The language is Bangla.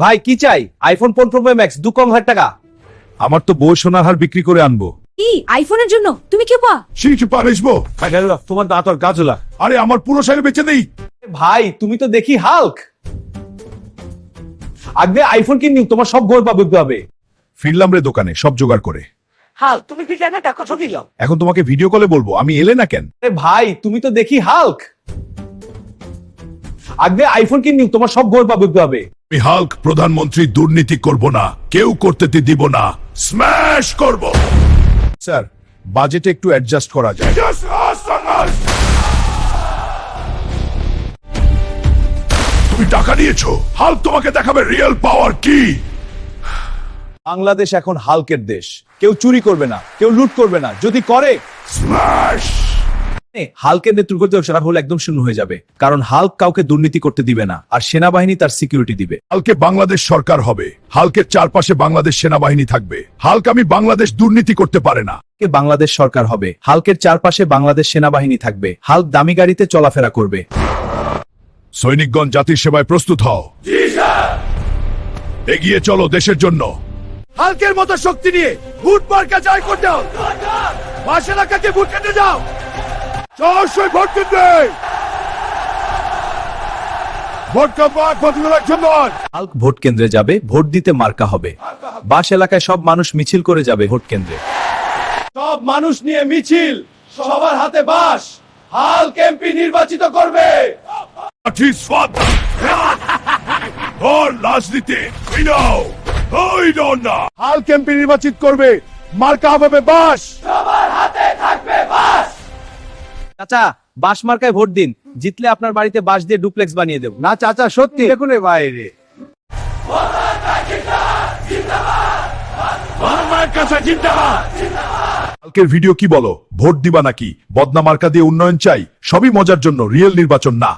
ভাই কি চাই? আইফোন 15 প্রো ম্যাক্স 2,000 টাকা। আমার তো বউ সোনার হার বিক্রি করে আনবো। কি আইফোনের জন্য তুমি কি পা? শিখি পারিসবো। তোমার দাঁত আর গাজলা। আরে আমার পুরো শাড়ি বেচে দেই। ভাই তুমি তো দেখি হাল্ক। আগে আইফোন কিনি, তোমার সব ঘর পাবে হবে। ফিরলাম রে দোকানে সব জোগাড় করে। হাল তুমি কি জানা টাকা কত দিল? এখন তোমাকে ভিডিও কলে বলবো, আমি এলে না কেন? আরে ভাই তুমি তো দেখি হাল্ক। আগে আইফোন কিনি, তোমার সব ঘর পাবে হবে। আমি হাল্ক প্রধানমন্ত্রী দুর্নীতি করব না, কেউ করতে দিব না, স্ম্যাশ করব। স্যার বাজেটে একটু অ্যাডজাস্ট করা যায়। তুমি টাকা নিয়েছো, হাল্ক তোমাকে দেখাবে রিয়েল পাওয়ার কি। বাংলাদেশ এখন হাল্কের দেশ। কেউ চুরি করবে না, কেউ লুট করবে না, যদি করে স্ম্যাশ। হাল্কের নেতৃত্বে সেটা হলে একদম শূন্য হয়ে যাবে, কারণ হাল্ক কাউকে দুর্নীতি করতে দিবে না, আর সেনাবাহিনী তার সিকিউরিটি দিবে। হালকে বাংলাদেশ সরকার হবে, হালকের চারপাশে বাংলাদেশ সেনাবাহিনী থাকবে। হালক আমি বাংলাদেশ দুর্নীতি করতে পারে না। বাংলাদেশ সরকার হবে, হাল্কের চারপাশে বাংলাদেশ সেনাবাহিনী থাকবে। হাল্ক দামি গাড়িতে চলাফেরা করবে। সৈনিকগণ জাতির সেবায় প্রস্তুত হও। এগিয়ে চলো দেশের জন্য। হালকের মতো শক্তি নিয়ে ভোট মার্কা জয় করতে হবে। পাশ এলাকাকে ভোট কেটে যাও, অবশ্যই ভোট কেটে ভোট হাল্ক ভোট কেন্দ্রে যাবে, ভোট দিতে মার্কা হবে। বাস এলাকায় সব মানুষ মিছিল করে যাবে ভোট কেন্দ্রে। সব মানুষ নিয়ে মিছিল, সবার হাতে বাঁশ। হাল্ক এমপি নির্বাচিত করবে। রাজনীতি হালক এমপি নির্বাচিত করবে, মার্কা হবে বাস। সবার হাতে থাকবে বাঁশ। চাচা বাস মার্কায় ভোট দিন, জিতলে আপনার বাড়িতে বাস দিয়ে ডুপ্লেক্স বানিয়ে দেব। না চাচা সত্যি দেখুন বাইরে হালকের ভিডিও কি বলো? ভোট দিবা নাকি? বদনা মার্কা দিয়ে উন্নয়ন চাই, সবই মজার জন্য, রিয়েল নির্বাচন না।